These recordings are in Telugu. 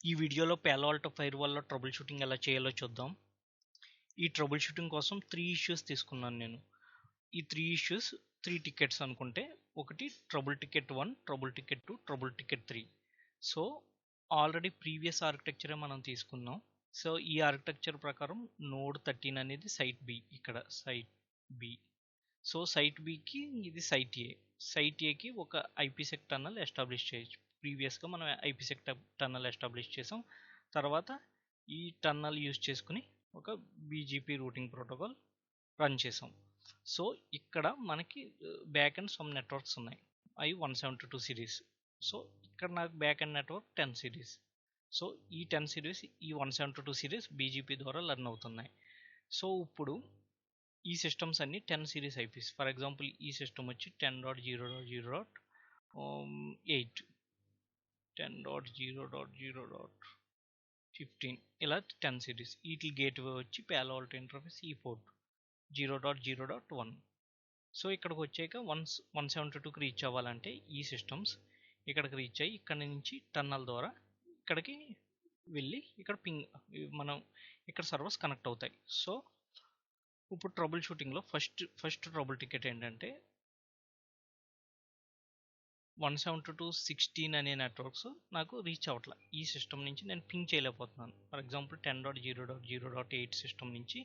ఈ వీడియోలో పాలో ఆల్టో ఫైర్వాల్లో ట్రబుల్ షూటింగ్ ఎలా చేయాలో చూద్దాం. ఈ ట్రబుల్ షూటింగ్ కోసం 3 ఇష్యూస్ తీసుకున్నాను నేను. ఈ 3 ఇష్యూస్ 3 టికెట్స్ అనుకుంటే, ఒకటి trouble ticket 1, trouble ticket 2, trouble ticket 3. So already previous ఆర్కిటెక్చరే మనం తీసుకున్నాం. సో ఈ ఆర్కిటెక్చర్ ప్రకారం నోడ్ 13 అనేది సైట్ బి, ఇక్కడ సైట్ బి. సో సైట్ బికి ఇది సైట్ ఏ. సైట్ ఏకి ఒక ఐపీసెక్ టన్నల్ ఎస్టాబ్లిష్ చేయొచ్చు. ప్రీవియస్గా మనం ఐపీసెక్ టన్నల్ ఎస్టాబ్లిష్ చేసాం. తర్వాత ఈ టన్నల్ యూజ్ చేసుకుని ఒక బీజీపీ రూటింగ్ ప్రోటోకాల్ రన్ చేసాం. సో ఇక్కడ మనకి బ్యాక్ అండ్ సమ్ నెట్వర్క్స్ ఉన్నాయి, అవి 172 సిరీస్. సో ఇక్కడ నాకు back and network 10 series. So ఈ 10 సిరీస్ ఈ 172 సిరీస్ బీజీపీ ద్వారా లర్న్ అవుతున్నాయి. సో ఇప్పుడు ఈ సిస్టమ్స్ అన్ని 10 సిరీస్ ఐపీస్. ఫర్ ఎగ్జాంపుల్ ఈ సిస్టమ్ వచ్చి 10.0.0.8, 10.0.0.15 ఇలా 10 సిరీస్. వీటి గేట్వే వచ్చి పాలో ఆల్టో ఇంటర్ఫేస్ ఈ పోర్ట్ 0.0.1. సో ఇక్కడికి వచ్చాక 172కి రీచ్ అవ్వాలంటే ఈ సిస్టమ్స్ ఇక్కడికి రీచ్ అయ్యి ఇక్కడ నుంచి టన్నల్ ద్వారా ఇక్కడికి వెళ్ళి ఇక్కడ పింగ్ మనం ఇక్కడ సర్వర్స్ కనెక్ట్ అవుతాయి. సో ఇప్పుడు ట్రబుల్ షూటింగ్లో ఫస్ట్ ట్రబుల్ టికెట్ ఏంటంటే 172.16 అనే నెట్వర్క్స్ నాకు రీచ్ అవ్వట్ల. ఈ సిస్టమ్ నుంచి నేను పింగ్ చేయలేకపోతున్నాను. ఫర్ ఎగ్జాంపుల్ 10.0.0.8 సిస్టమ్ నుంచి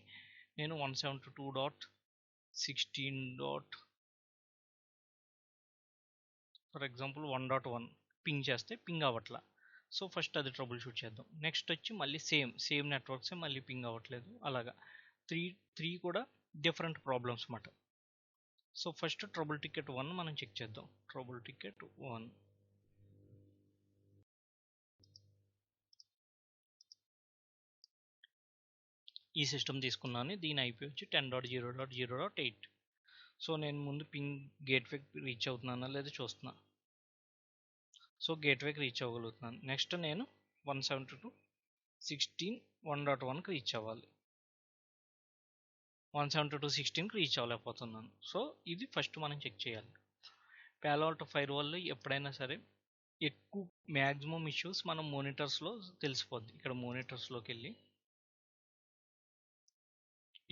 నేను 172.16. ఫర్ ఎగ్జాంపుల్ 1.1 పింగ్ చేస్తే పింగ్ అవ్వట్ల. సో ఫస్ట్ అది ట్రబుల్ షూట్ చేద్దాం. నెక్స్ట్ వచ్చి మళ్ళీ సేమ్ నెట్వర్క్సే మళ్ళీ పింగ్ అవ్వట్లేదు. అలాగా త్రీ కూడా డిఫరెంట్ ప్రాబ్లమ్స్ అన్నమాట. సో ఫస్ట్ ట్రబుల్ టికెట్ 1 మనం చెక్ చేద్దాం. ట్రబుల్ టికెట్ 1 ఈ సిస్టమ్ తీసుకున్నాను. దీని ఐపీ వచ్చి 10.0.0.8. సో నేను ముందు పింగ్ గేట్వేకి రీచ్ అవుతున్నానా లేదా చూస్తున్నా. సో గేట్వేకి రీచ్ అవ్వగలుగుతున్నాను. నెక్స్ట్ నేను 172.16 1.1కి రీచ్ అవ్వాలి. 172.16కి రీచ్ అవ్వలేకపోతున్నాను. సో ఇది ఫస్ట్ మనం చెక్ చేయాలి. పాలో ఆల్టో ఫైర్వాల్లో ఎప్పుడైనా సరే ఎక్కువ మ్యాక్సిమం ఇష్యూస్ మనం మోనిటర్స్లో తెలిసిపోద్ది. ఇక్కడ మోనిటర్స్లోకి వెళ్ళి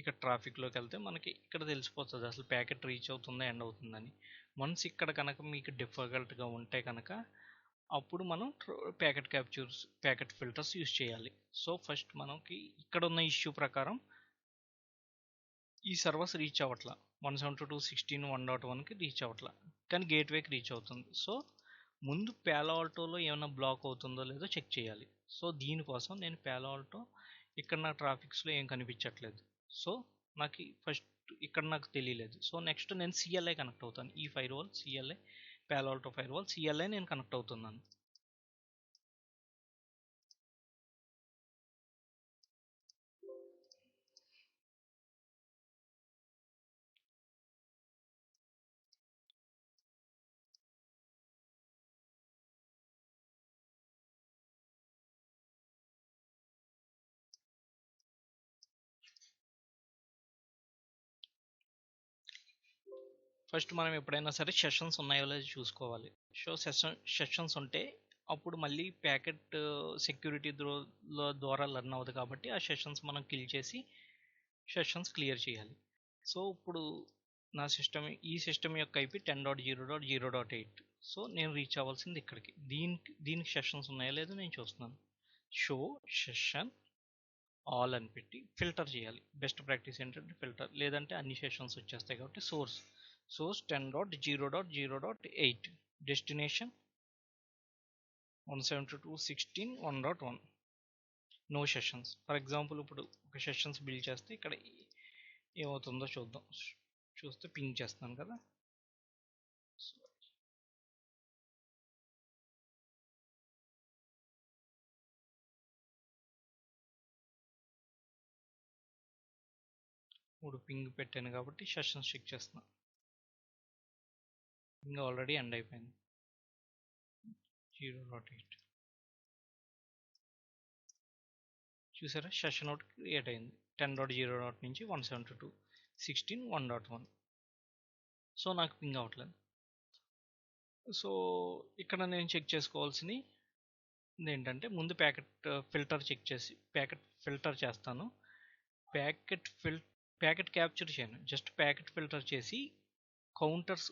ఇక్కడ ట్రాఫిక్లోకి వెళ్తే మనకి ఇక్కడ తెలిసిపోతుంది అసలు ప్యాకెట్ రీచ్ అవుతుందా ఎండ్ అవుతుందని. వన్స్ ఇక్కడ కనుక మీకు డిఫికల్ట్గా ఉంటే కనుక అప్పుడు మనం ప్యాకెట్ ఫిల్టర్స్ యూస్ చేయాలి. సో ఫస్ట్ మనకి ఇక్కడ ఉన్న ఇష్యూ ప్రకారం ఈ సర్వర్స్ రీచ్ అవ్వట్ల. 172.16 1.1కి రీచ్ అవ్వట్ల, కానీ గేట్వేకి రీచ్ అవుతుంది. సో ముందు పాలో ఆల్టోలో ఏమైనా బ్లాక్ అవుతుందో లేదో చెక్ చేయాలి. సో దీనికోసం నేను పాలో ఆల్టో ఇక్కడ నా ట్రాఫిక్స్లో ఏం కనిపించట్లేదు. సో నాకు ఫస్ట్ ఇక్కడ నాకు తెలియలేదు. సో నెక్స్ట్ నేను సిఎల్ఐ కనెక్ట్ అవుతాను. ఈ ఫైర్వాల్ సిఎల్ఐ, పాలో ఆల్టో ఫైర్వాల్ సిఎల్ఐ నేను కనెక్ట్ అవుతున్నాను. ఫస్ట్ మనం ఎప్పుడైనా సరే సెషన్స్ ఉన్నాయో లేదో చూసుకోవాలి. సో సెషన్స్ ఉంటే అప్పుడు మళ్ళీ ప్యాకెట్ సెక్యూరిటీ ద్వారా లర్న్ అవ్వదు కాబట్టి ఆ సెషన్స్ మనం కిల్ చేసి సెషన్స్ క్లియర్ చేయాలి. సో ఇప్పుడు నా ఈ సిస్టమ్ యొక్క ఐపీ 10.0.0.8. సో నేను రీచ్ అవ్వాల్సింది ఇక్కడికి. దీనికి సెషన్స్ ఉన్నాయో లేదో నేను చూస్తున్నాను. షో సెషన్ ఆల్ అని పెట్టి ఫిల్టర్ చేయాలి. బెస్ట్ ప్రాక్టీస్ ఏంటంటే ఫిల్టర్, లేదంటే అన్ని సెషన్స్ వచ్చేస్తాయి కాబట్టి source 10.0.0.8, destination 172.16 1.1, no sessions. For example ఇప్పుడు ఒక సెషన్స్ బిల్డ్ చేస్తే ఇక్కడ ఏమవుతుందో చూద్దాం. చూస్తే పింగ్ చేస్తున్నాను కదా. ఇప్పుడు పింగ్ పెట్టాను కాబట్టి సెషన్స్ చెక్ చేస్తున్నా. పింగ్ ఆల్రెడీ ఎండ్ అయిపోయింది. 0.8 చూసారా, సెషన్ అవుట్ క్రియేట్ అయింది. 10.0 నుంచి 172.16 1.1. సో నాకు పింగ్ అవ్వట్లేదు. సో ఇక్కడ నేను చెక్ చేసుకోవాల్సినవి ఏంటంటే ముందు ప్యాకెట్ ఫిల్టర్ చెక్ చేసి ప్యాకెట్ ఫిల్టర్ చేస్తాను. ప్యాకెట్ క్యాప్చర్ చేయను, జస్ట్ ప్యాకెట్ ఫిల్టర్ చేసి కౌంటర్స్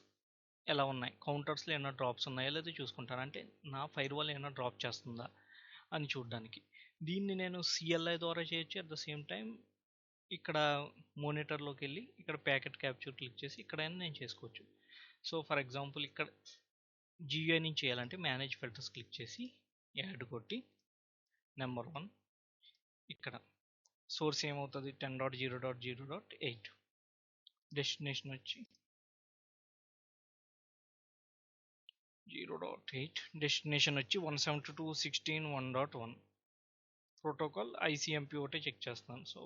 ఎలా ఉన్నాయి, కౌంటర్స్లో ఏమైనా డ్రాప్స్ ఉన్నాయా లేదా చూసుకుంటాను. అంటే నా ఫైర్ వాల్ ఏమైనా డ్రాప్ చేస్తుందా అని చూడడానికి. దీన్ని నేను సిఎల్ఐ ద్వారా చేయొచ్చు. అట్ ద సేమ్ టైం ఇక్కడ మానిటర్లోకి వెళ్ళి ఇక్కడ ప్యాకెట్ క్యాప్చర్ క్లిక్ చేసి ఇక్కడైనా నేను చేసుకోవచ్చు. సో ఫర్ ఎగ్జాంపుల్ ఇక్కడ జియూఐ నుంచి చేయాలంటే మేనేజ్ ఫిల్టర్స్ క్లిక్ చేసి యాడ్ కొట్టి నెంబర్ 1 ఇక్కడ సోర్స్ ఏమవుతుంది 10.0.0.8, డెస్టినేషన్ వచ్చి 0.8, డెస్టినేషన్ వచ్చి 172.16.1.1, ప్రోటోకాల్ ఐసిఎంపి ఒకటే చెక్ చేస్తాను. సో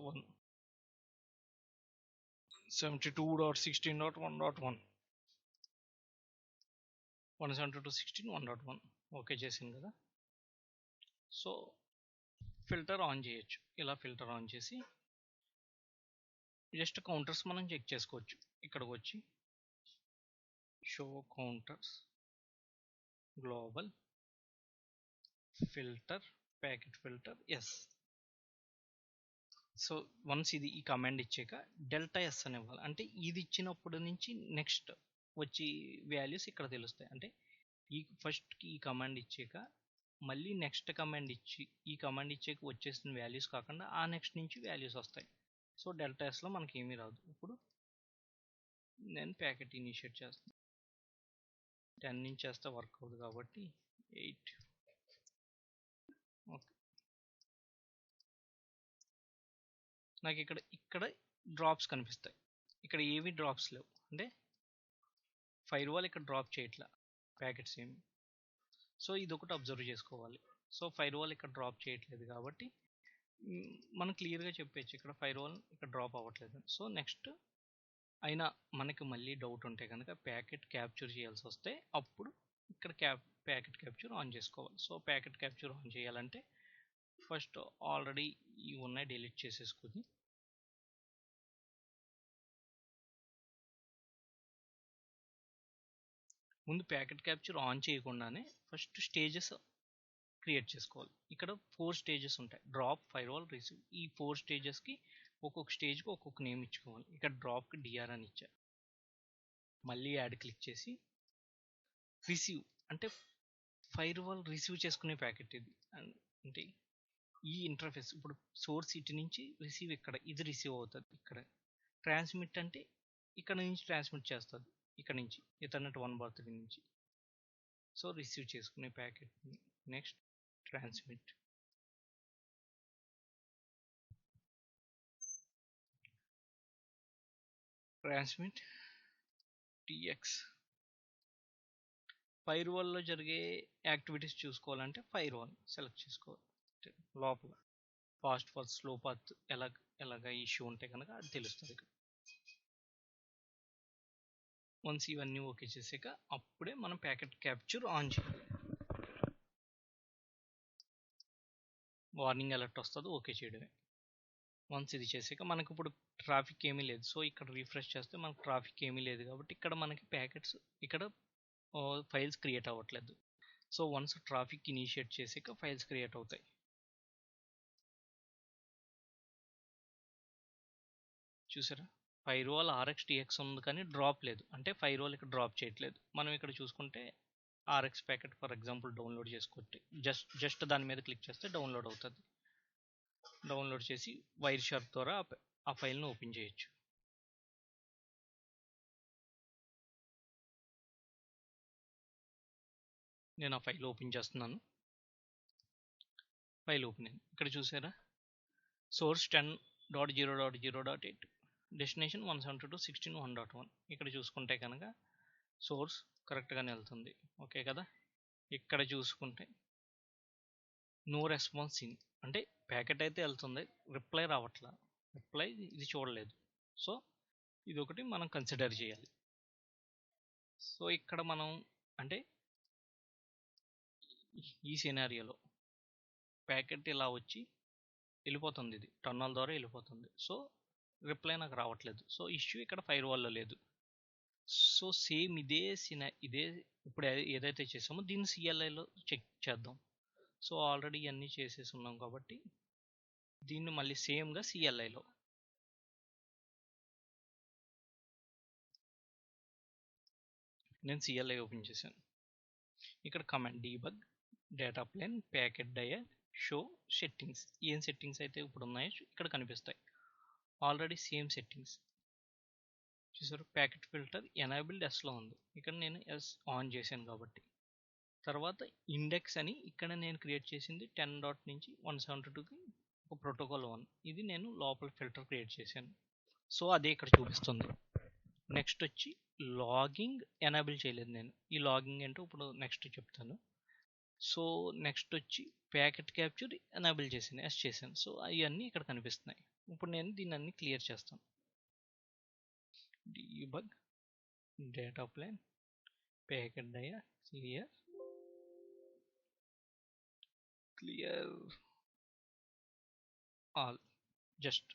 172.16.1.1 172.16.1.1 ఓకే చేసింది కదా. సో ఫిల్టర్ ఆన్ చేయొచ్చు. ఇలా ఫిల్టర్ ఆన్ చేసి జస్ట్ కౌంటర్స్ మనం చెక్ చేసుకోవచ్చు. ఇక్కడికి వచ్చి show counters, global filter, packet filter yes. So once ఇది ఈ కమాండ్ ఇచ్చాక డెల్టా ఎస్ అని ఇవ్వాలి. అంటే ఇది ఇచ్చినప్పుడు నుంచి నెక్స్ట్ వచ్చి వాల్యూస్ ఇక్కడ తెలుస్తాయి. అంటే ఫస్ట్ ఈ కమాండ్ ఇచ్చాక మళ్ళీ నెక్స్ట్ కమాండ్ ఇచ్చి ఈ కమాండ్ ఇచ్చాక వచ్చేసిన వాల్యూస్ కాకుండా ఆ నెక్స్ట్ నుంచి వాల్యూస్ వస్తాయి. సో డెల్టా ఎస్లో మనకి ఏమీ రాదు. ఇప్పుడు నేను ప్యాకెట్ ఇనిషియేట్ చేస్తాను. 10 నుంచి చేస్తే వర్క్ అవుతుంది కాబట్టి 8. ఓకే, నాకు ఇక్కడ డ్రాప్స్ కనిపిస్తాయి. ఇక్కడ ఏవి డ్రాప్స్ లేవు. అంటే ఫైర్ వాల్ ఇక్కడ డ్రాప్ చేయట్లా ప్యాకెట్స్ ఏమి. సో ఇది ఒకటి అబ్జర్వ్ చేసుకోవాలి. సో ఫైర్ వాల్ ఇక్కడ డ్రాప్ చేయట్లేదు కాబట్టి మనం క్లియర్గా చెప్పచ్చు ఇక్కడ ఫైర్ వాల్ ఇక్కడ డ్రాప్ అవ్వట్లేదు. సో నెక్స్ట్ అయినా మనకి మళ్ళీ డౌట్ ఉంటే కనుక ప్యాకెట్ క్యాప్చర్ చేయాల్సి వస్తే అప్పుడు ఇక్కడ ప్యాకెట్ క్యాప్చర్ ఆన్ చేసుకోవాలి. సో ప్యాకెట్ క్యాప్చర్ ఆన్ చేయాలంటే ఫస్ట్ ఆల్రెడీ ఇవి ఉన్నాయి డిలీట్ చేసేసుకుని ముందు ప్యాకెట్ క్యాప్చర్ ఆన్ చేయకుండానే ఫస్ట్ స్టేజెస్ క్రియేట్ చేసుకోవాలి. ఇక్కడ 4 స్టేజెస్ ఉంటాయి: డ్రాప్, ఫైర్ వాల్, రిసీవ్. ఈ 4 స్టేజెస్కి ఒక్కొక్క స్టేజ్కి ఒక్కొక్క నేమ్ ఇచ్చుకోవాలి. ఇక్కడ డ్రాప్కి డిఆర్ అని ఇచ్చా. మళ్ళీ యాడ్ క్లిక్ చేసి రిసీవ్ అంటే ఫైర్ వాల్ రిసీవ్ చేసుకునే ప్యాకెట్ ఇది. అంటే ఈ ఇంటర్ఫేస్ ఇప్పుడు సోర్స్ ఇటు నుంచి రిసీవ్ ఇక్కడ ఇది రిసీవ్ అవుతుంది. ఇక్కడ ట్రాన్స్మిట్ అంటే ఇక్కడ నుంచి ట్రాన్స్మిట్ చేస్తుంది, ఇక్కడ నుంచి ఇథర్నెట్ 1 బర్త్డే నుంచి. సో రిసీవ్ చేసుకునే ప్యాకెట్. Next transmit, TX. ఫైర్ వాల్లో జరిగే యాక్టివిటీస్ చూసుకోవాలంటే ఫైర్ వాల్ సెలెక్ట్ చేసుకోవాలి. లోపల ఫాస్ట్ పాత్, స్లో పాత్ ఎలాగ ఇష్యూ ఉంటే కనుక అది తెలుస్తుంది. వన్స్ ఇవన్నీ ఓకే చేసాక అప్పుడే మనం ప్యాకెట్ క్యాప్చర్ ఆన్ చేయాలి. వార్నింగ్ అలర్ట్ వస్తుంది, ఓకే చేయడమే. వన్స్ ఇది చేసాక మనకు ఇప్పుడు ట్రాఫిక్ ఏమీ లేదు. సో ఇక్కడ రిఫ్రెష్ చేస్తే మనకు ట్రాఫిక్ ఏమీ లేదు కాబట్టి ఇక్కడ మనకి ప్యాకెట్స్ ఇక్కడ ఫైల్స్ క్రియేట్ అవ్వట్లేదు. సో వన్స్ ట్రాఫిక్ ఇనిషియేట్ చేసాక ఫైల్స్ క్రియేట్ అవుతాయి. చూసారా, ఫైర్ వాల్ ఆర్ఎక్స్ టిఎక్స్ ఉంది కానీ డ్రాప్ లేదు. అంటే ఫైర్ వాల్ ఇక్కడ డ్రాప్ చేయట్లేదు. మనం ఇక్కడ చూసుకుంటే RX packet for example download చేసుకోవచ్చు. జస్ట్ దాని మీద క్లిక్ చేస్తే డౌన్లోడ్ అవుతుంది. డౌన్లోడ్ చేసి వైర్ షార్ప్ ద్వారా ఆ ఫైల్ను ఓపెన్ చేయొచ్చు. నేను ఆ ఫైల్ ఓపెన్ చేస్తున్నాను. ఫైల్ ఓపెన్ అయింది. ఇక్కడ చూసారా, సోర్స్ 10.0.0.8, డెస్టినేషన్ 172.16.1.1. ఇక్కడ చూసుకుంటే కనుక సోర్స్ కరెక్ట్గానే వెళ్తుంది. ఓకే కదా. ఇక్కడ చూసుకుంటే నో రెస్పాన్స్ ఇన్ అంటే ప్యాకెట్ అయితే వెళ్తుంది, రిప్లై రావట్లా. రిప్లై ఇది చూడలేదు. సో ఇది ఒకటి మనం కన్సిడర్ చేయాలి. సో ఇక్కడ మనం అంటే ఈ సినారియోలో ప్యాకెట్ ఇలా వచ్చి వెళ్ళిపోతుంది, ఇది టన్నల్ ద్వారా వెళ్ళిపోతుంది. సో రిప్లై నాకు రావట్లేదు. సో ఇష్యూ ఇక్కడ ఫైర్ వాల్లో లేదు. సో సేమ్ ఇదే ఇప్పుడు ఏదైతే చేసామో దీన్ని సిఎల్ఐలో చెక్ చేద్దాం. సో ఆల్రెడీ ఇవన్నీ చేసేసి ఉన్నాం కాబట్టి దీన్ని మళ్ళీ సేమ్గా CLIలో నేను CLI ఓపెన్ చేశాను. ఇక్కడ command debug data plane packet diag show settings, ఏం సెట్టింగ్స్ అయితే ఇప్పుడు ఉన్నాయో ఇక్కడ కనిపిస్తాయి. ఆల్రెడీ సేమ్ సెట్టింగ్స్ చూసారు. ప్యాకెట్ ఫిల్టర్ ఎనేబుల్డ్ ఎస్లో ఉంది, ఇక్కడ నేను ఎస్ ఆన్ చేశాను కాబట్టి. తర్వాత ఇండెక్స్ అని ఇక్కడ నేను క్రియేట్ చేసింది 10 డాట్ నుంచి 172కి ఒక ప్రోటోకాల్ 1, ఇది నేను లోపల ఫిల్టర్ క్రియేట్ చేశాను. సో అదే ఇక్కడ చూపిస్తుంది. నెక్స్ట్ వచ్చి లాగింగ్ ఎనేబుల్ చేయలేదు నేను. ఈ లాగింగ్ ఏంటో ఇప్పుడు నెక్స్ట్ చెప్తాను. సో నెక్స్ట్ వచ్చి ప్యాకెట్ క్యాప్చర్ ఎనేబుల్ చేశాను, ఎస్ చేశాను. సో అవన్నీ ఇక్కడ కనిపిస్తున్నాయి. ఇప్పుడు నేను దీన్ని అన్ని క్లియర్ చేస్తాను. డీబగ్ డేటా ప్లేన్ ప్యాకెట్ డయా క్లియర్ ఆల్ జస్ట్.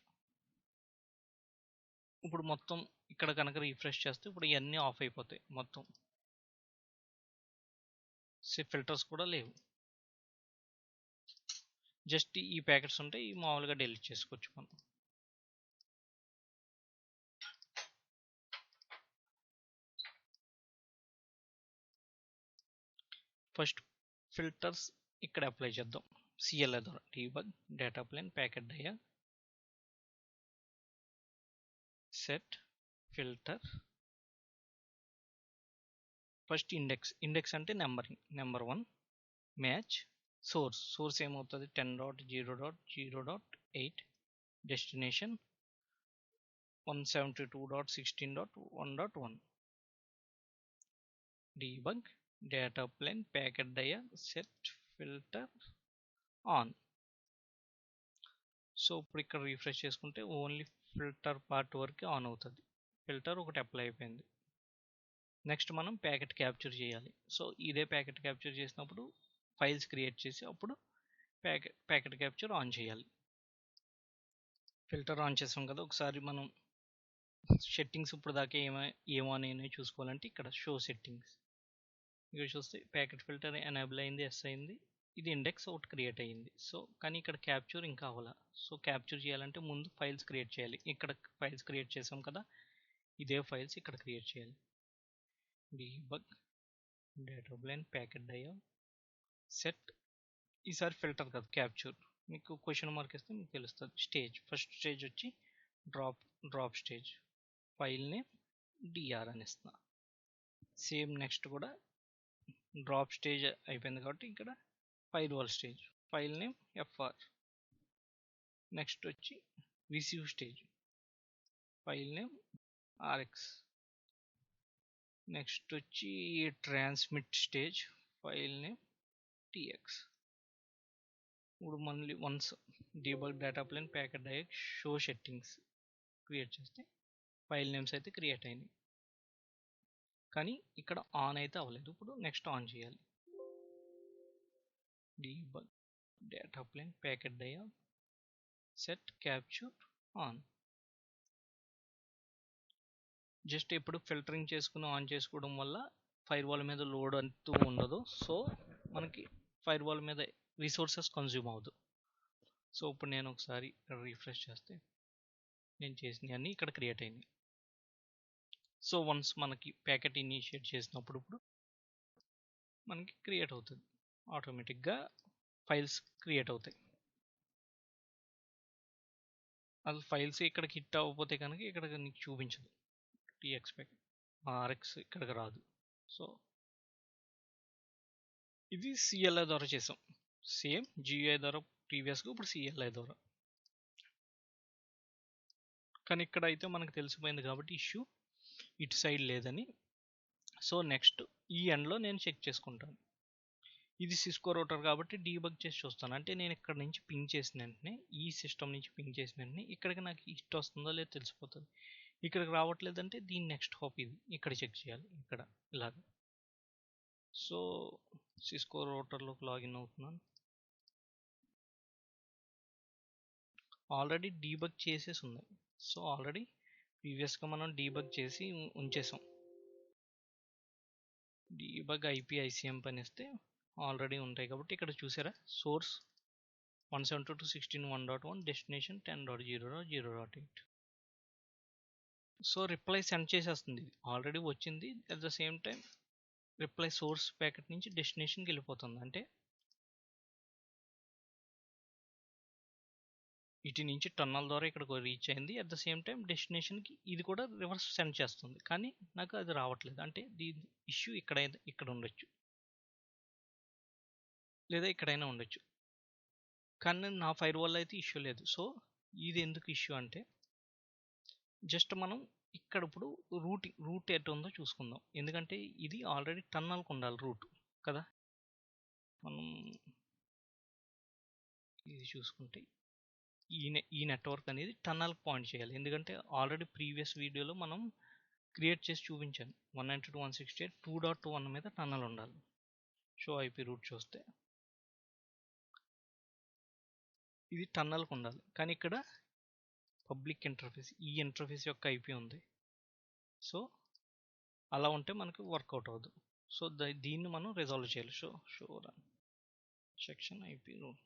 ఇప్పుడు మొత్తం ఇక్కడ కనుక రిఫ్రెష్ చేస్తే ఇప్పుడు ఇవన్నీ ఆఫ్ అయిపోతాయి మొత్తం. ఫిల్టర్స్ కూడా లేవు, జస్ట్ ఈ ప్యాకెట్స్ ఉంటే ఈ మామూలుగా డిలీట్ చేసుకోవచ్చు మనం. ఫస్ట్ ఫిల్టర్స్ ఇక్కడ అప్లై చేద్దాం CLI ద్వారా. Debug data plane packet diag set filter. First index అంటే నెంబరింగ్, నెంబర్ 1 మ్యాచ్ సోర్స్ ఏమవుతుంది 10.0.0.8, destination 172.16.1.1. Debug data plane packet diag set filter on. So ఇప్పుడు ఇక్కడ రిఫ్రెష్ చేసుకుంటే ఓన్లీ ఫిల్టర్ పార్ట్ వరకు ఆన్ అవుతుంది. ఫిల్టర్ ఒకటి అప్లై అయిపోయింది. నెక్స్ట్ మనం ప్యాకెట్ క్యాప్చర్ చేయాలి. సో ఇదే ప్యాకెట్ క్యాప్చర్ చేసినప్పుడు ఫైల్స్ క్రియేట్ చేసి అప్పుడు ప్యాకెట్ క్యాప్చర్ ఆన్ చేయాలి. ఫిల్టర్ ఆన్ చేసాం కదా, ఒకసారి మనం సెట్టింగ్స్ ఇప్పుడు దాకా ఏమో అని చూసుకోవాలంటే ఇక్కడ షో సెట్టింగ్స్ ఇక్కడ చూస్తే ప్యాకెట్ ఫిల్టర్ ఎనేబుల్ అయింది, ఎస్ అయింది. ఇది ఇండెక్స్ ఒకటి క్రియేట్ అయ్యింది. సో కానీ ఇక్కడ క్యాప్చర్ ఇంకా అవ్వాల. సో క్యాప్చర్ చేయాలంటే ముందు ఫైల్స్ క్రియేట్ చేయాలి. ఇక్కడ ఫైల్స్ క్రియేట్ చేసాం కదా, ఇదే ఫైల్స్ ఇక్కడ క్రియేట్ చేయాలి. Debug data plane packet diag set, ఈసారి ఫిల్టర్ కదా క్యాప్చర్. మీకు క్వశ్చన్ మార్క్ ఇస్తే మీకు తెలుస్తుంది. స్టేజ్, ఫస్ట్ స్టేజ్ వచ్చి drop stage, file name DR అని ఇస్తున్నా. సేమ్ నెక్స్ట్ కూడా డ్రాప్ స్టేజ్ అయిపోయింది కాబట్టి ఇక్కడ firewall stage, file name FR. Next వచ్చి receive stage, file name RX. Next వచ్చి transmit stage, file name TX. ఇప్పుడు మళ్ళీ once debug data plane packet diag show settings create చేస్తే ఫైల్ నేమ్స్ అయితే క్రియేట్ అయినాయి, కానీ ఇక్కడ ఆన్ అయితే అవ్వలేదు. ఇప్పుడు నెక్స్ట్ ఆన్ చేయాలి. Debug data plane packet diag set capture on. Just ఇప్పుడు ఫిల్టరింగ్ చేసుకుని ఆన్ చేసుకోవడం వల్ల ఫైర్వాల్ మీద లోడ్ అంటూ ఉండదు. సో మనకి ఫైర్వాల్ మీద రిసోర్సెస్ కన్జ్యూమ్ అవ్వదు. సో ఇప్పుడు నేను ఒకసారి రిఫ్రెష్ చేస్తే నేను చేసినవన్నీ ఇక్కడ క్రియేట్ అయినాయి. సో వన్స్ మనకి ప్యాకెట్ ఇనిషియేట్ చేసినప్పుడు ఇప్పుడు మనకి క్రియేట్ అవుతుంది, ఆటోమేటిక్గా ఫైల్స్ క్రియేట్ అవుతాయి. అసలు ఫైల్స్ ఇక్కడికి హిట్ అవ్వకపోతే కనుక ఇక్కడ నీకు చూపించదు. TX ప్యాకెట్ RX ఇక్కడికి రాదు. సో ఇది CLI ద్వారా చేసాం. సేమ్ GUI ద్వారా ప్రీవియస్గా, ఇప్పుడు CLI ద్వారా. కానీ ఇక్కడ అయితే మనకు తెలిసిపోయింది కాబట్టి ఇష్యూ ఇటు సైడ్ లేదని. సో నెక్స్ట్ ఈ ఎండ్లో నేను చెక్ చేసుకుంటాను. ఇది సిస్కో రౌటర్ కాబట్టి డీబగ్ చేసి చూస్తాను. అంటే నేను ఇక్కడ నుంచి పింగ్ చేసిన వెంటనే, ఈ సిస్టమ్ నుంచి పింగ్ చేసిన వెంటనే ఇక్కడికి నాకు హిట్ వస్తుందో లేదో తెలిసిపోతుంది. ఇక్కడికి రావట్లేదంటే దీని నెక్స్ట్ హాప్ ఇది ఇక్కడ చెక్ చేయాలి, ఇక్కడ ఇలాగ. సో సిస్కో రౌటర్లోకి లాగిన్ అవుతున్నాను. ఆల్రెడీ డీబగ్ చేసేసి ఉన్నాయి. సో ఆల్రెడీ ప్రీవియస్గా మనం డీబగ్ చేసి ఉంచేసాం. డీబగ్ IP ICM పని ఇస్తే ఆల్రెడీ ఉంటాయి కాబట్టి ఇక్కడ చూసారా source 172.16.1.1 destination 10.0.0.8. So reply send చేసేస్తుంది, ఆల్రెడీ వచ్చింది. At the same time reply source packet నుంచి డెస్టినేషన్కి వెళ్ళిపోతుంది. అంటే ఇటు నుంచి టన్నల్ ద్వారా ఇక్కడికి రీచ్ అయింది. అట్ ద సేమ్ టైం డెస్టినేషన్కి ఇది కూడా రివర్స్ సెండ్ చేస్తుంది, కానీ నాకు అది రావట్లేదు. అంటే దీని ఇష్యూ ఇక్కడ ఉండొచ్చు, లేదా ఎక్కడైనా ఉండొచ్చు, కానీ నా ఫైర్ వల్ల అయితే ఇష్యూ లేదు. సో ఇది ఎందుకు ఇష్యూ అంటే జస్ట్ మనం ఇక్కడ ఇప్పుడు రూట్ ఎటు ఉందో చూసుకుందాం. ఎందుకంటే ఇది ఆల్రెడీ టన్నల్కి ఉండాలి రూట్ కదా. మనం ఇది చూసుకుంటే ఈ నెట్వర్క్ అనేది టన్నల్కి పాయింట్ చేయాలి. ఎందుకంటే ఆల్రెడీ ప్రీవియస్ వీడియోలో మనం క్రియేట్ చేసి చూపించాను 192.168.2.1 మీద టన్నల్ ఉండాలి. షో ఐపీ రూట్ చూస్తే ఇది టన్నల్కి ఉండాలి, కానీ ఇక్కడ పబ్లిక్ ఇంటర్ఫేస్ ఈ ఇంటర్ఫేస్ యొక్క ఐపీ ఉంది. సో అలా ఉంటే మనకు వర్కౌట్ అవ్వదు. సో దీన్ని మనం రిజాల్వ్ చేయాలి. Show run section IP route.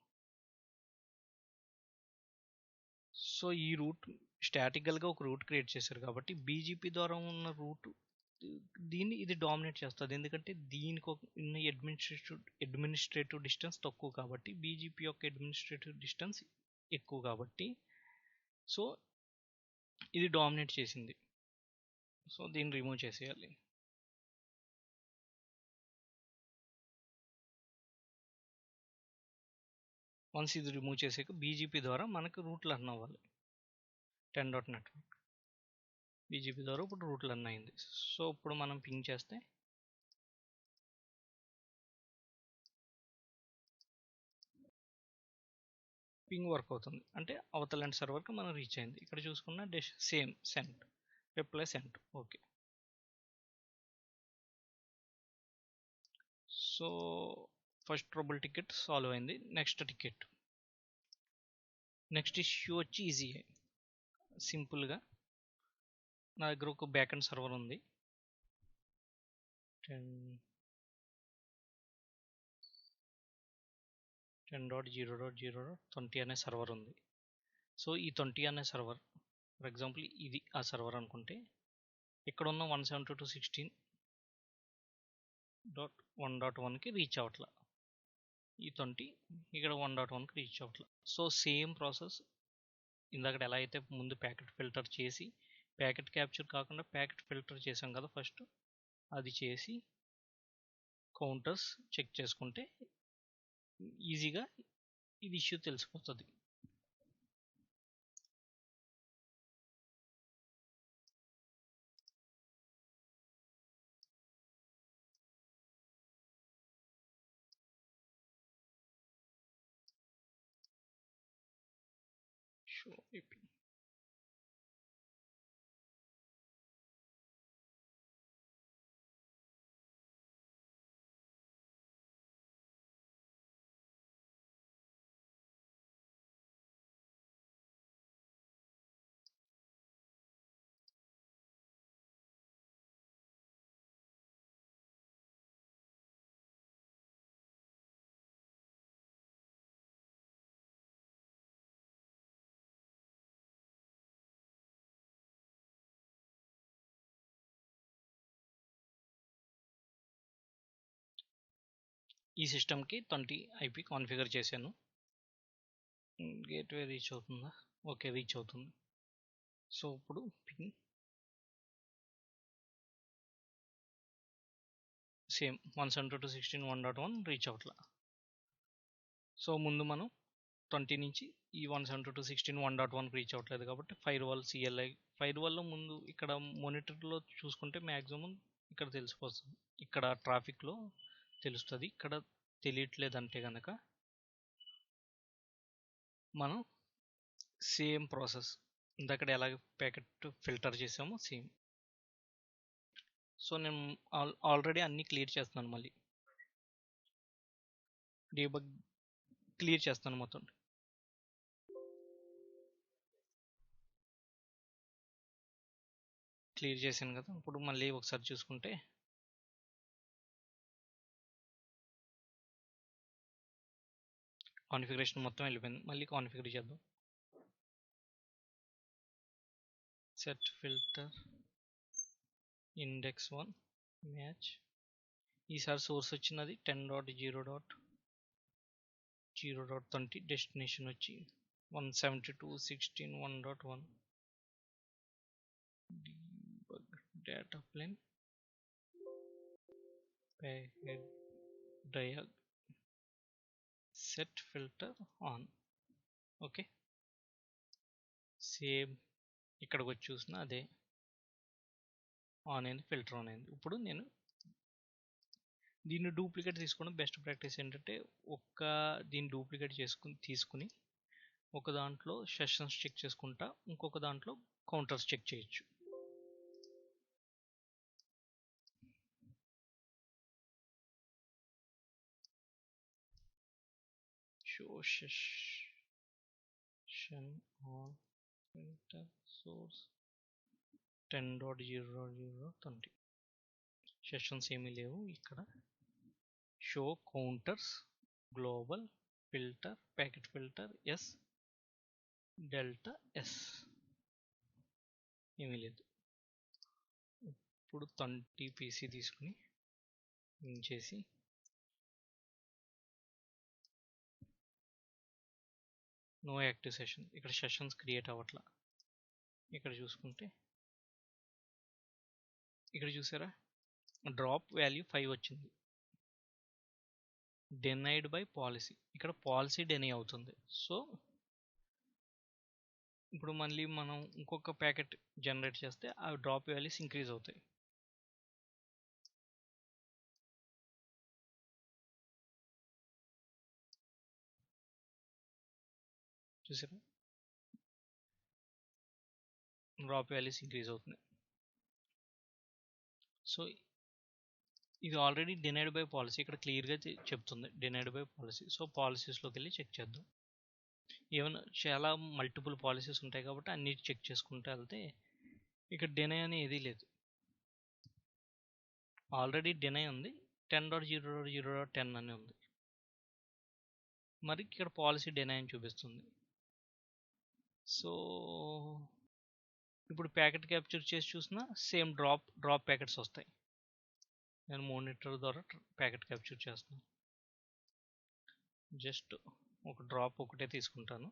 So ఈ రూట్ స్టాటికల్గా ఒక రూట్ క్రియేట్ చేశారు కాబట్టి బీజీపీ ద్వారా ఉన్న రూట్ దీన్ని ఇది డామినేట్ చేస్తుంది. ఎందుకంటే దీనికి ఉన్న అడ్మినిస్ట్రేటివ్ డిస్టెన్స్ తక్కువ కాబట్టి బీజీపీ యొక్క అడ్మినిస్ట్రేటివ్ డిస్టెన్స్ ఎక్కువ కాబట్టి సో ఇది డామినేట్ చేసింది. సో దీన్ని రిమూవ్ చేసేయాలి. వన్స్ ఇది రిమూవ్ చేసాక బీజీపీ ద్వారా మనకు రూట్ రన్ అవ్వాలి. 10. నెట్వర్క్ బీజీపీ ద్వారా ఇప్పుడు రూట్ రన్ అయింది. సో ఇప్పుడు మనం పింగ్ చేస్తే పింగ్ వర్క్ అవుతుంది, అంటే అవతల ఎండ్ సర్వర్కి మనం రీచ్ అయింది. ఇక్కడ చూసుకున్న same sent reply sent. Okay, so first trouble ticket solve అయింది. నెక్స్ట్ ఇష్యూ వచ్చి ఈజీయే, సింపుల్గా నా దగ్గర ఒక బ్యాక్ ఎండ్ సర్వర్ ఉంది. 10.0.0.20 అనే సర్వర్ ఉంది. సో ఈ 20 అనే సర్వర్ ఫర్ ఎగ్జాంపుల్ ఇది ఆ సర్వర్ అనుకుంటే ఇక్కడ ఉన్న 172.16.1.1కి రీచ్ అవ్వట్లా. ఈ 20 ఇక్కడ 1.1కి రీచ్ అవ్వట్లా. సో సేమ్ ప్రాసెస్ ఇందాక ఎలా అయితే ముందు ప్యాకెట్ ఫిల్టర్ చేసి ప్యాకెట్ క్యాప్చర్ కాకుండా ప్యాకెట్ ఫిల్టర్ చేసాం కదా ఫస్ట్, అది చేసి కౌంటర్స్ చెక్ చేసుకుంటే ఈజీగా ఇది ఇష్యూ తెలిసిపోతుంది. షో ఐపీ ఈ సిస్టమ్కి 20 ఐపీ కాన్ఫిగర్ చేశాను. గేట్వే రీచ్ అవుతుందా? ఓకే, రీచ్ అవుతుంది. సో ఇప్పుడు పింగ్ సేమ్ 172.16.1.1 రీచ్ అవ్వట్లా. సో ముందు మనం 20 నుంచి ఈ 172.16.1.1 రీచ్ అవ్వట్లేదు కాబట్టి ఫైర్ వాల్లో ముందు ఇక్కడ మానిటర్లో చూసుకుంటే మ్యాక్సిమం ఇక్కడ తెలిసిపోతుంది, ఇక్కడ ట్రాఫిక్లో తెలుస్తుంది. ఇక్కడ తెలియట్లేదంటే కనుక మనం సేమ్ ప్రాసెస్ ఇందాక ఎలాగ ప్యాకెట్ ఫిల్టర్ చేసామో సేమ్. సో నేను ఆల్రెడీ అన్నీ క్లియర్ చేస్తున్నాను, మళ్ళీ డీబగ్ క్లియర్ చేస్తాను మొత్తం. క్లియర్ చేశాను కదా. ఇప్పుడు మళ్ళీ ఒకసారి చూసుకుంటే కాన్ఫిగరేషన్ మొత్తం వెళ్ళిపోయింది. మళ్ళీ కాన్ఫిగర్ చేద్దాం. Set filter index 1 match. ఈసారి సోర్స్ వచ్చినది 10.0.0.20. డెస్టినేషన్ వచ్చి 172.16 1.1. debug data plane package diag set filter on. Okay, same ఇక్కడికి వచ్చి చూసిన అదే ఆన్ అయింది, ఫిల్టర్ ఆన్ అయింది. ఇప్పుడు నేను దీన్ని డూప్లికేట్ తీసుకోవడం బెస్ట్ ప్రాక్టీస్ ఏంటంటే దీన్ని డూప్లికేట్ తీసుకుని ఒక దాంట్లో సెషన్స్ చెక్ చేసుకుంటా, ఇంకొక దాంట్లో కౌంటర్స్ చెక్ చేయొచ్చు. Show session on filter source 10.0.0.20. Sessions ఏమీ లేవు. ఇక్కడ show counters global filter packet filter yes delta yes ఏమీ లేదు. ఇప్పుడు 20 పీసీ తీసుకుని చేసి నో యాక్టివ్ సెషన్. ఇక్కడ సెషన్స్ క్రియేట్ అవ్వట్లా. ఇక్కడ చూసుకుంటే ఇక్కడ చూసారా డ్రాప్ వాల్యూ 5 వచ్చింది. Denied by policy. ఇక్కడ పాలసీ డెనై అవుతుంది. సో ఇప్పుడు మళ్ళీ మనం ఇంకొక ప్యాకెట్ జనరేట్ చేస్తే ఆ డ్రాప్ వాల్యూస్ ఇంక్రీజ్ అవుతాయి. చూసారా డ్రాప్ వాల్యూస్ ఇంక్రీజ్ అవుతున్నాయి. సో ఇది ఆల్రెడీ డినైడ్ బై పాలసీ. ఇక్కడ క్లియర్గా చెప్తుంది డినైడ్ బై పాలసీ. సో పాలసీస్లోకి వెళ్ళి చెక్ చేద్దాం. ఈవెన్ చాలా మల్టిపుల్ పాలసీస్ ఉంటాయి కాబట్టి అన్ని చెక్ చేసుకుంటూ వెళ్తే ఇక్కడ డినై అని ఏదీ లేదు. ఆల్రెడీ డినై ఉంది, 10.0.0.10 అని ఉంది. మరి ఇక్కడ పాలసీ డినై అని చూపిస్తుంది. సో ఇప్పుడు ప్యాకెట్ క్యాప్చర్ చేసి చూసినా సేమ్ డ్రాప్ ప్యాకెట్స్ వస్తాయి. నేను మానిటర్ ద్వారా ప్యాకెట్ క్యాప్చర్ చేస్తున్నాను. జస్ట్ ఒక డ్రాప్ ఒకటే తీసుకుంటాను.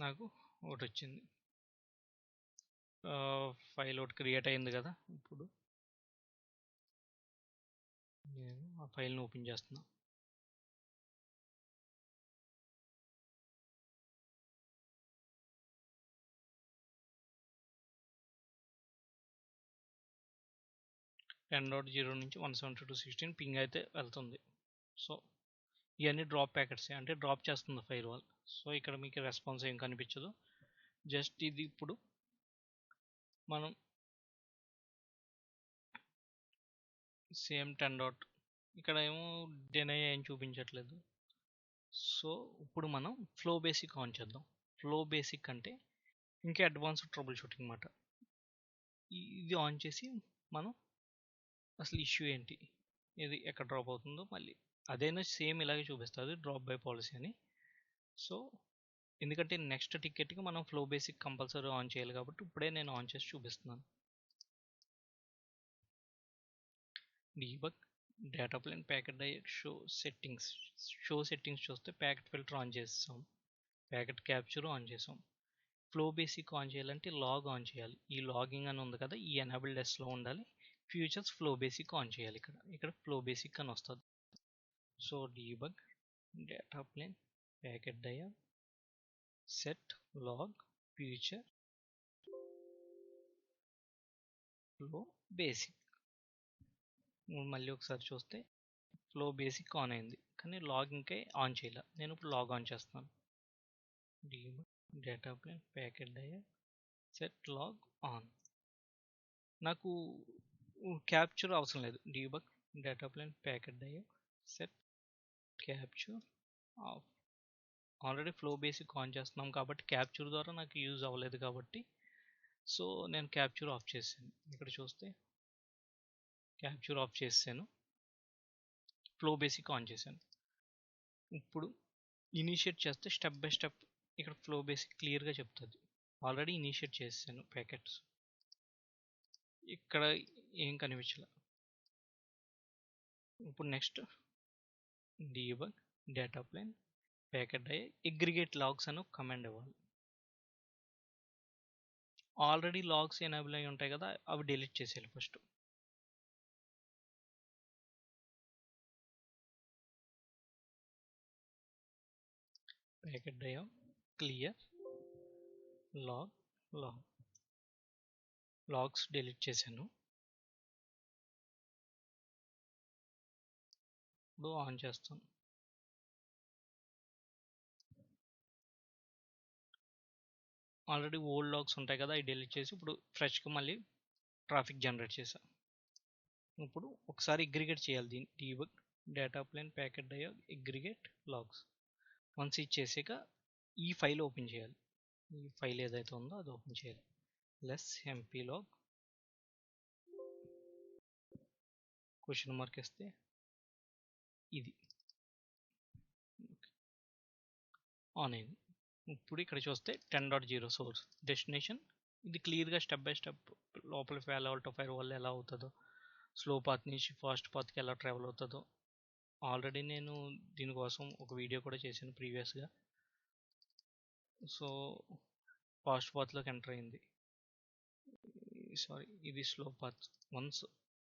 నాకు ఒకటి వచ్చింది. ఫైల్ ఒకటి క్రియేట్ అయింది కదా. ఇప్పుడు నేను ఆ ఫైల్ని ఓపెన్ చేస్తున్నా. .0 నుంచి 172.16 పింగ్ అయితే వెళ్తుంది. సో ఇవన్నీ డ్రాప్ ప్యాకెట్స్ అంటే డ్రాప్ చేస్తుంది ఫైర్ వాల్. సో ఇక్కడ మీకు రెస్పాన్స్ ఏం కనిపించదు. జస్ట్ ఇది ఇప్పుడు మనం సేమ్ 10. ఇక్కడ ఏమో డినై ఏం చూపించట్లేదు. సో ఇప్పుడు మనం ఫ్లో బేసిక్ ఆన్ చేద్దాం. ఫ్లో బేసిక్ అంటే ఇంకా అడ్వాన్స్డ్ ట్రబుల్ షూటింగ్ అన్నమాట. ఇది ఆన్ చేసి మనం అసలు ఇష్యూ ఏంటి, ఇది ఎక్కడ డ్రాప్ అవుతుందో మళ్ళీ అదైనా సేమ్ ఇలాగే చూపిస్తుంది డ్రాప్ బై పాలసీ అని. సో ఎందుకంటే నెక్స్ట్ టికెట్కి మనం ఫ్లో బేసిక్ కంపల్సరీ ఆన్ చేయాలి కాబట్టి ఇప్పుడే నేను ఆన్ చేసి చూపిస్తున్నాను. Debug data plane packet diag show settings చూస్తే ప్యాకెట్ ఫిల్టర్ ఆన్ చేసాం, ప్యాకెట్ క్యాప్చర్ ఆన్ చేసాం. ఫ్లో బేసిక్ ఆన్ చేయాలంటే లాగ్ ఆన్ చేయాలి. ఈ లాగింగ్ అని ఉంది కదా, ఈ ఎనేబుల్డ్ ఎస్లో ఉండాలి. ఫ్యూచర్స్ ఫ్లో బేసిక్ ఆన్ చేయాలి. ఇక్కడ ఫ్లో బేసిక్ అని వస్తుంది. So debug data plane packet diag set log feature flow basic. మళ్ళీ ఒకసారి చూస్తే ఫ్లో బేసిక్ ఆన్ అయింది కానీ లాగ్ ఇంకా ఆన్ చేయాలి. నేను ఇప్పుడు లాగ్ ఆన్ చేస్తాను. Debug data plane packet diag set log on. నాకు క్యాప్చర్ అవసరం లేదు. Debug data plane packet diag set capture off. Already flow basic on చేస్తున్నాం కాబట్టి క్యాప్చర్ ద్వారా నాకు యూజ్ అవ్వలేదు కాబట్టి సో నేను క్యాప్చర్ ఆఫ్ చేశాను. ఇక్కడ చూస్తే క్యాప్చర్ ఆఫ్ చేశాను, ఫ్లో బేసిక్ ఆన్ చేశాను. ఇప్పుడు ఇనిషియేట్ చేస్తే స్టెప్ బై స్టెప్ ఇక్కడ ఫ్లో బేసిక్ క్లియర్గా చెప్తుంది. ఆల్రెడీ ఇనిషియేట్ చేశాను ప్యాకెట్స్, ఇక్కడ ఏం కనిపించలే. ఇప్పుడు next debug data plane packet diag aggregate logs అని ఒక కమాండ్ ఇవ్వాలి. ఆల్రెడీ లాగ్స్ ఎనేబుల్ అయి ఉంటాయి కదా, అవి డిలీట్ చేసేయాలి first. Packet diag clear logs delete చేశాను. ఇప్పుడు ఆన్ చేస్తాను. ఆల్రెడీ ఓల్డ్ లాగ్స్ ఉంటాయి కదా, అవి డిలీట్ చేసి ఇప్పుడు ఫ్రెష్గా మళ్ళీ ట్రాఫిక్ జనరేట్ చేశాను. ఇప్పుడు ఒకసారి అగ్రిగేట్ చేయాలి దీన్ని. Debug data plane packet diag aggregate logs once ఇది చేసాక ఈ ఫైల్ ఓపెన్ చేయాలి. ఈ ఫైల్ ఏదైతే ఉందో అది ఓపెన్ చేయాలి. Less MP log question mark ఇస్తే ఇది ఆన్ అయింది. ఇప్పుడు ఇక్కడ చూస్తే 10.0 సోర్స్ డెస్టినేషన్. ఇది క్లియర్గా స్టెప్ బై స్టెప్ లోపల ఫెయిల్ టు ఫైర్ వల్ల ఎలా అవుతుందో, స్లో పాత్ నుంచి ఫాస్ట్ పాత్కి ఎలా ట్రావెల్ అవుతుందో ఆల్రెడీ నేను దీనికోసం ఒక వీడియో కూడా చేశాను ప్రీవియస్గా. సో ఫాస్ట్ పాత్లోకి ఎంటర్ అయింది. సారీ, ఇది స్లో పాత్. వన్స్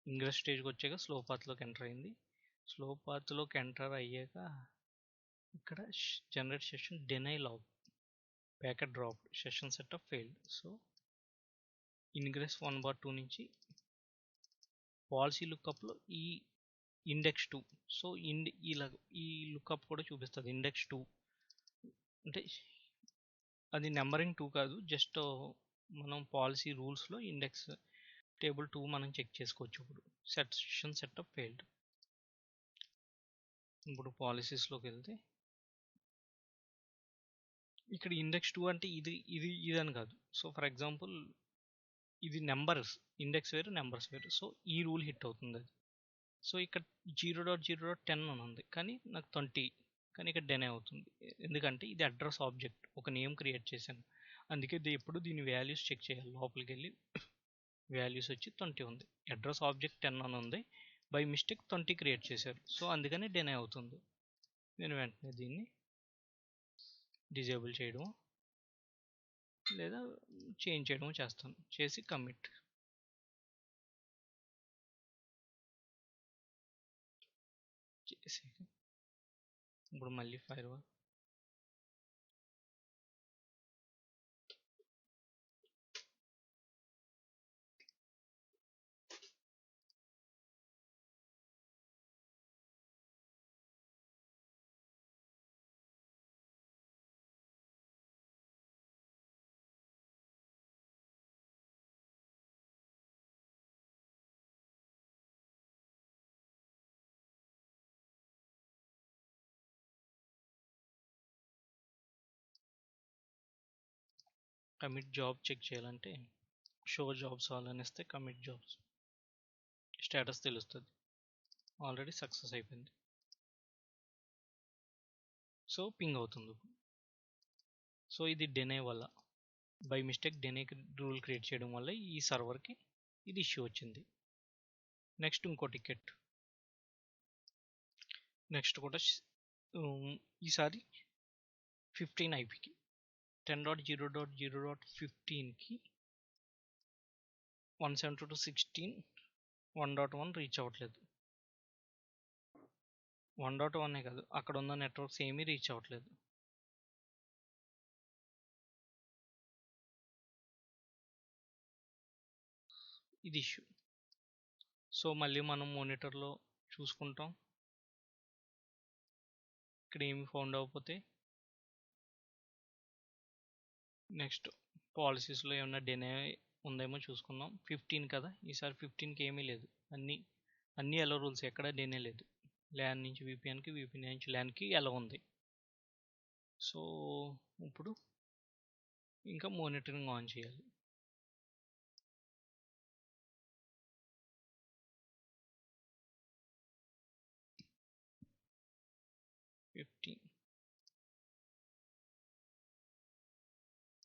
ఇంగ్రెస్ స్టేజ్కి వచ్చాక స్లో పాత్లోకి ఎంటర్ అయింది. స్లో పాత్లోకి ఎంటర్ అయ్యాక ఇక్కడ generate session deny log packet drop session setup failed. So ingress 1/2 నుంచి పాలసీ లుక్అప్లో ఈ ఇండెక్స్ 2. సో ఈ లుక్అప్ కూడా చూపిస్తుంది ఇండెక్స్ 2 అంటే అది నెంబరింగ్ 2 కాదు, జస్ట్ మనం పాలసీ రూల్స్లో ఇండెక్స్ టేబుల్ 2 మనం చెక్ చేసుకోవచ్చు. ఇప్పుడు సెషన్ సెటప్ ఫెయిల్డ్. ఇప్పుడు పాలసీస్లోకి వెళ్తే ఇక్కడ ఇండెక్స్ 2 అంటే ఇది అని కాదు. సో ఫర్ ఎగ్జాంపుల్ ఇది నెంబర్స్, ఇండెక్స్ వేరు నెంబర్స్ వేరు. సో ఈ రూల్ హిట్ అవుతుంది అది. సో ఇక్కడ 0.0.10 అని ఉంది కానీ నాకు 20, కానీ ఇక్కడ డెనై అవుతుంది. ఎందుకంటే ఇది అడ్రస్ ఆబ్జెక్ట్, ఒక నేమ్ క్రియేట్ చేశాను. అందుకే ఎప్పుడు దీని వాల్యూస్ చెక్ చేయాలి. లోపలికి వెళ్ళి వాల్యూస్ వచ్చి 20 ఉంది, అడ్రస్ ఆబ్జెక్ట్ 10 అని ఉంది, బై మిస్టేక్ 20 క్రియేట్ చేశారు. సో అందుకని డెనై అవుతుంది. నేను వెంటనే దీన్ని డిజేబుల్ చేయడం లేదా చేంజ్ చేయడం చేస్తాను. చేసి కమిట్ చేసి ఇప్పుడు మళ్ళీ ఫైర్వాల్ కమిట్ జాబ్ చెక్ చేయాలంటే షో జాబ్స్ ఆల్ అని ఇస్తే కమిట్ జాబ్స్ స్టేటస్ తెలుస్తుంది. ఆల్రెడీ సక్సెస్ అయిపోయింది. సో పింగ్ అవుతుంది. సో ఇది డెనై వల్ల, by mistake deny rule create చేయడం వల్ల ఈ సర్వర్కి ఇది ఇష్యూ వచ్చింది. నెక్స్ట్ ఇంకో టికెట్, నెక్స్ట్ కూడా ఈసారి 15 ఐపీకి 10.0.0.15కి 172.16.1.1 రీచ్ అవ్వట్లేదు. 1.1 కాదు, అక్కడ ఉన్న నెట్వర్క్స్ ఏమీ రీచ్ అవ్వట్లేదు. ఇది ఇష్యూ. సో మళ్ళీ మనం మానిటర్లో చూసుకుంటాం. ఇక్కడ ఏమి ఫౌండ్ అవ్వకపోతే నెక్స్ట్ పాలసీస్లో ఏమన్నా డెనై ఉందేమో చూసుకుందాం. 15 కదా, ఈసారి 15కి ఏమీ లేదు. అన్ని ఎల్లో రూల్స్, ఎక్కడ డేనే లేదు. ల్యాన్ నుంచి విపిఎన్కి, విపిఎన్ నుంచి ల్యాన్కి ఎలా ఉంది. సో ఇప్పుడు ఇంకా మానిటరింగ్ ఆన్ చేయాలి.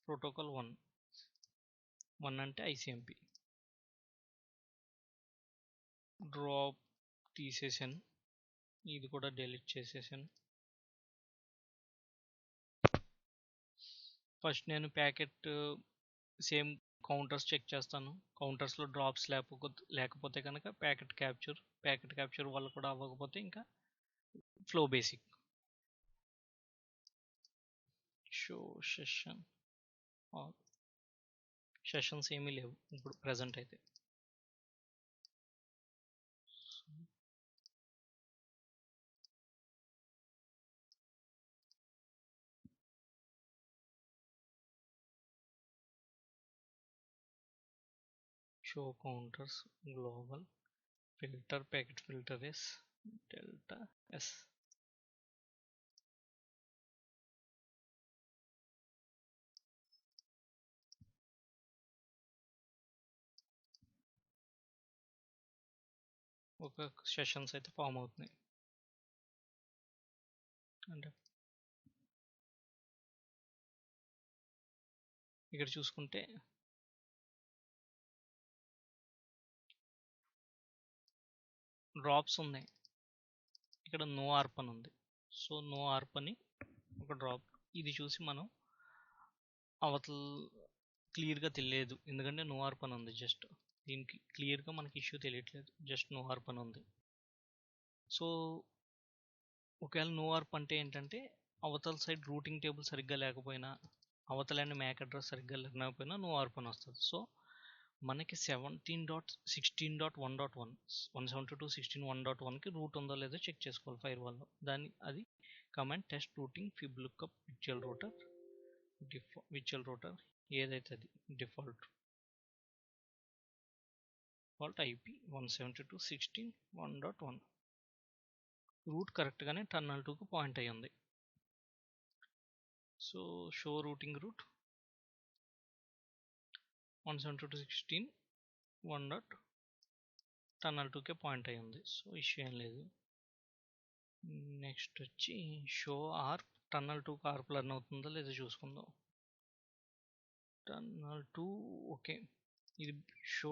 ప్రోటోకాల్ 1 అంటే ఐసిఎంపి. డ్రాప్ తీసేసాను, ఇది కూడా డిలీట్ చేసేసాను. ఫస్ట్ నేను ప్యాకెట్ సేమ్ కౌంటర్స్ చెక్ చేస్తాను. కౌంటర్స్లో డ్రాప్స్ లేకపోతే కనుక ప్యాకెట్ క్యాప్చర్ వల్ల కూడా అవ్వకపోతే ఇంకా ఫ్లో బేసిక్. షో సెషన్స్ ఏమీ లేవు ఇప్పుడు ప్రెజెంట్ అయితే. Show counters global filter packet filter yes delta yes. ఒక సెషన్స్ అయితే ఫామ్ అవుతున్నాయి. అంటే ఇక్కడ చూసుకుంటే డ్రాప్స్ ఉన్నాయి, ఇక్కడ నో ఆర్ప్ అని ఉంది. సో నో ఆర్ప్ అని ఒక డ్రాప్, ఇది చూసి మనం అవతల క్లియర్గా తెలియదు, ఎందుకంటే నో ఆర్ప్ అని ఉంది. జస్ట్ దీనికి క్లియర్గా మనకి ఇష్యూ తెలియట్లేదు, జస్ట్ నో ఆర్ప్ అని ఉంది. సో ఒకవేళ నో ఆర్ప్ అంటే ఏంటంటే అవతల సైడ్ రూటింగ్ టేబుల్ సరిగ్గా లేకపోయినా, అవతల మ్యాక్ అడ్రస్ సరిగ్గా లేకపోయినా నో ఆర్ప్ అని వస్తుంది. సో మనకి 17.16.1.1 172.16.1.1కి రూట్ ఉందో లేదో చెక్ చేసుకోవాలి ఫైర్ వాల్లో. అది command test routing fib lookup virtual router ఏదైతే అది డిఫాల్ట్ ఐపీ 172.16.1.1 రూట్ కరెక్ట్గానే టర్నల్ 2కు పాయింట్ అయ్యి ఉంది. So show routing route 172.16.1. Tunnel 2కే పాయింట్ అయ్యి ఉంది. సో ఇష్యూ ఏం లేదు. నెక్స్ట్ వచ్చి షో ఆర్ప్, టర్నల్ 2కి ఆర్ప్ లర్న్ అవుతుందో లేదో చూసుకుందాం. టర్నల్ 2 ఓకే, ఇది show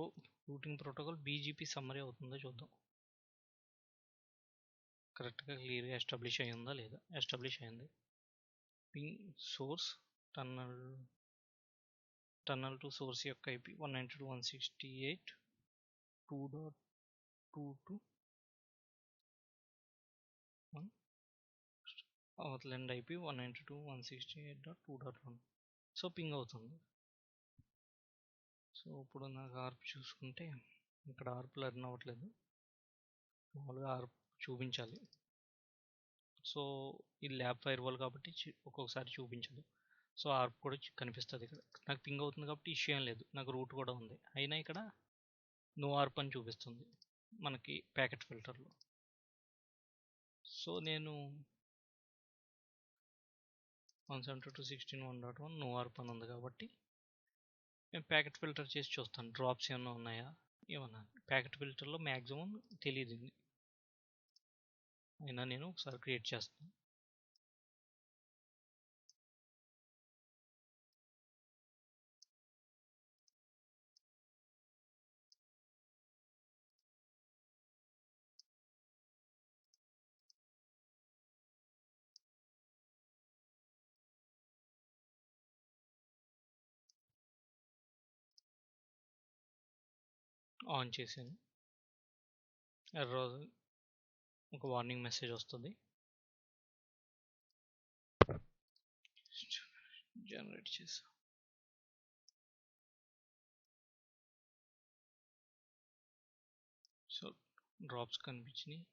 routing protocol BGP summary అవుతుందో చూద్దాం. కరెక్ట్గా క్లియర్గా ఎస్టాబ్లిష్ అయ్యిందా లేదా. ఎస్టాబ్లిష్ అయింది. పింగ్ సోర్స్ టర్నల్ 2 సోర్స్ యొక్క ఐపీ 192.168.2.2 అవతలండి ఐపీ 192.168.2.1. సో పింగ్ అవుతుంది. సో ఇప్పుడు నాకు ఆర్ప్ చూసుకుంటే ఇక్కడ ఆర్ప్ లర్న్ అవ్వట్లేదు, మామూలుగా ఆర్ప్ చూపించాలి. సో ఇది ల్యాబ్ ఫైర్ వాల్ కాబట్టి ఒక్కొక్కసారి చూపించదు. సో ఆర్ప్ కూడా కనిపిస్తుంది. ఇక్కడ నాకు పింగ్ అవుతుంది కాబట్టి ఇష్యూ ఏం లేదు, నాకు రూట్ కూడా ఉంది. అయినా ఇక్కడ నో ఆర్ప్ అని చూపిస్తుంది మనకి ప్యాకెట్ ఫిల్టర్లో. సో నేను 172.16.1.1 నో ఆర్ప్ అని ఉంది కాబట్టి నేను ప్యాకెట్ ఫిల్టర్ చేసి చూస్తాను డ్రాప్స్ ఏమైనా ఉన్నాయా ఏమన్నా. ప్యాకెట్ ఫిల్టర్లో మ్యాక్సిమం తెలియదు, అయినా నేను ఒకసారి క్రియేట్ చేస్తాను. ఆన్ చేశాను, ఎర్రర్ ఒక వార్నింగ్ మెసేజ్ వస్తుంది. జనరేట్ చేసా. సో డ్రాప్స్ కనిపించినాయి.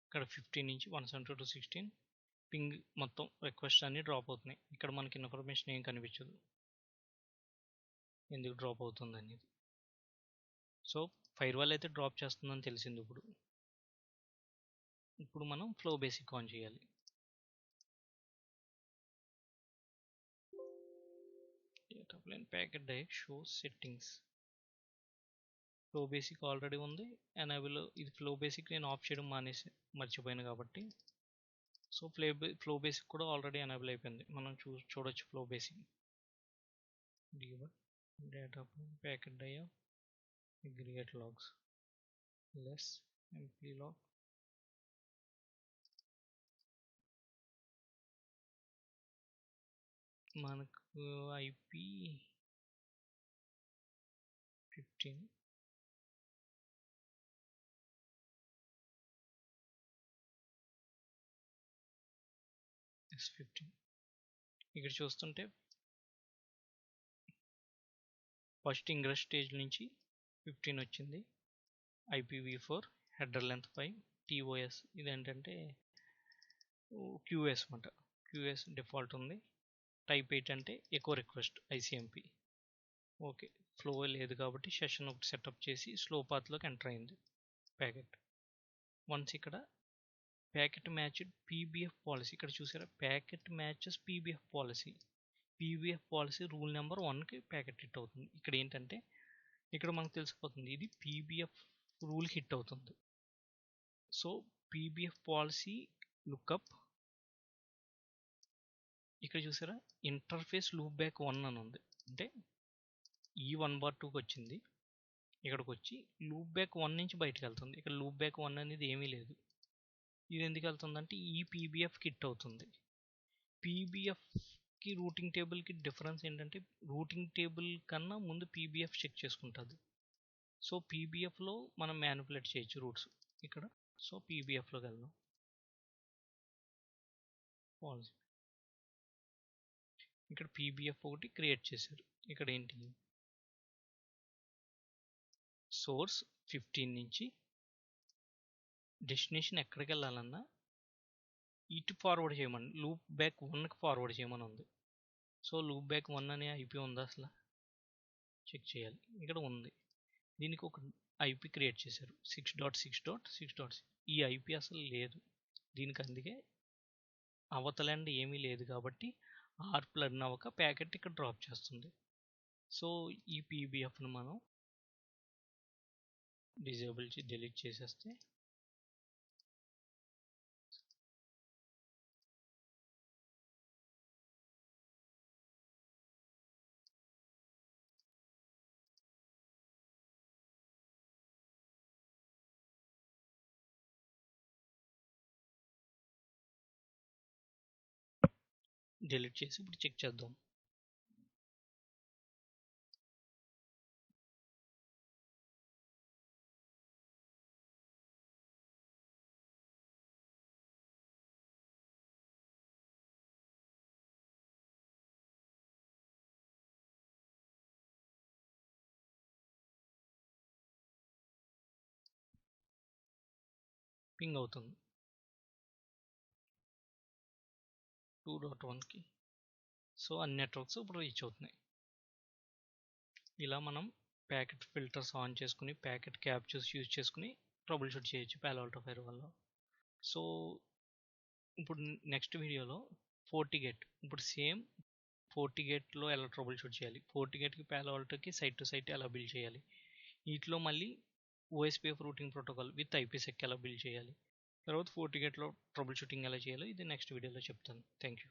ఇక్కడ 15 నుంచి 172.16 పింగ్ మొత్తం రిక్వెస్ట్ అన్ని డ్రాప్ అవుతున్నాయి. ఇక్కడ మనకి ఇన్ఫర్మేషన్ ఏం కనిపించదు ఎందుకు డ్రాప్ అవుతుంది అనేది. సో ఫైర్వాల్ అయితే డ్రాప్ చేస్తుందని తెలిసింది. ఇప్పుడు మనం ఫ్లో బేసిక్ ఆన్ చేయాలి. Packet direct show settings. Flow basic already ఉంది, ఎనేబుల్. ఇది ఫ్లో బేసిక్ నేను ఆఫ్ చేయడం మర్చిపోయాను కాబట్టి. సో ఫ్లో బేసిక్ కూడా ఆల్రెడీ ఎనేబుల్ అయిపోయింది. మనం చూడొచ్చు flow basic. Data packet diag aggregate logs less MP log. మనకు ఐపీ 15 S15. ఇక్కడ చూస్తుంటే ఫస్ట్ ఇంగ్రెస్ స్టేజ్ నుంచి 15 వచ్చింది. IPv4 header length 5 TOS. ఇదేంటంటే QS అన్నమాట. QS డిఫాల్ట్ ఉంది. టైప్ 8 అంటే echo request ICMP. Okay, flow లేదు కాబట్టి సెషన్ ఒకటి సెటప్ చేసి స్లో పాత్లోకి ఎంటర్ అయింది ప్యాకెట్. వన్స్ ఇక్కడ ప్యాకెట్ మ్యాచ్డ్ PBF పాలసీ, ఇక్కడ చూసారా, packet matches PBF policy. PBF policy rule number 1కి ప్యాకెట్ హిట్ అవుతుంది. ఇక్కడ ఏంటంటే ఇక్కడ మనకు తెలిసిపోతుంది ఇది PBF రూల్ హిట్ అవుతుంది. So PBF policy lookup. ఇక్కడ చూసారా, ఇంటర్ఫేస్ లూప్ బ్యాక్ 1 అని ఉంది. అంటే ఈ 1/2కి వచ్చింది, ఇక్కడికి వచ్చి లూప్ బ్యాక్ 1 నుంచి బయటకు వెళ్తుంది. ఇక్కడ లూప్ బ్యాక్ 1 అనేది ఏమీ లేదు. ఇది ఎందుకు వెళ్తుందంటే ఈ PBFకి హిట్ అవుతుంది. PBFకి రూటింగ్ టేబుల్కి డిఫరెన్స్ ఏంటంటే రూటింగ్ టేబుల్ కన్నా ముందు PBF చెక్ చేసుకుంటుంది. సో PBFలో మనం మ్యానిపులేట్ చేయొచ్చు రూట్స్ ఇక్కడ. సో PBFలోకి వెళ్దాం. పాలసీ ఇక్కడ PBF ఒకటి క్రియేట్ చేశారు. ఇక్కడ ఏంటి, సోర్స్ 15 నుంచి డెస్టినేషన్ ఎక్కడికి వెళ్ళాలన్నా ఇటు ఫార్వర్డ్ చేయమని, లూప్ బ్యాక్ 1కి ఫార్వర్డ్ చేయమని ఉంది. సో లూప్ బ్యాక్ 1 అనే IP ఉందా అసలు చెక్ చేయాలి. ఇక్కడ ఉంది. దీనికి ఒక IP క్రియేట్ చేశారు 6.6.6. ఈ IP అసలు లేదు దీనికి, అందుకే అవతలండి ఏమీ లేదు కాబట్టి ARP రన్ అవ్వక ప్యాకెట్ ఇక్కడ డ్రాప్ చేస్తుంది. సో ఈ PBFను మనం డిలీట్ చేసేస్తే డిలీట్ చేసి ఇప్పుడు చెక్ చేద్దాం. పింగ్ అవుతుంది 2.1కి. సో అన్ని నెట్వర్క్స్ ఇప్పుడు రీచ్ అవుతున్నాయి. ఇలా మనం ప్యాకెట్ ఫిల్టర్స్ ఆన్ చేసుకుని ప్యాకెట్ క్యాప్చర్స్ యూజ్ చేసుకుని ట్రబుల్ షూట్ చేయొచ్చు పాలో ఆల్టో ఫైర్వాల్లో. సో ఇప్పుడు నెక్స్ట్ వీడియోలో FortiGate, ఇప్పుడు సేమ్ FortiGateలో ఎలా ట్రబుల్ షూట్ చేయాలి, FortiGateకి పాలో ఆల్టోకి సైట్ టు సైట్ ఎలా బిల్డ్ చేయాలి, వీటిలో మళ్ళీ OSPF routing protocol with IPsec ఎలా బిల్డ్ చేయాలి, తర్వాత FortiGateలో ట్రబుల్ షూటింగ్ ఎలా చేయాలో ఇది నెక్స్ట్ వీడియోలో చెప్తాను. Thank you.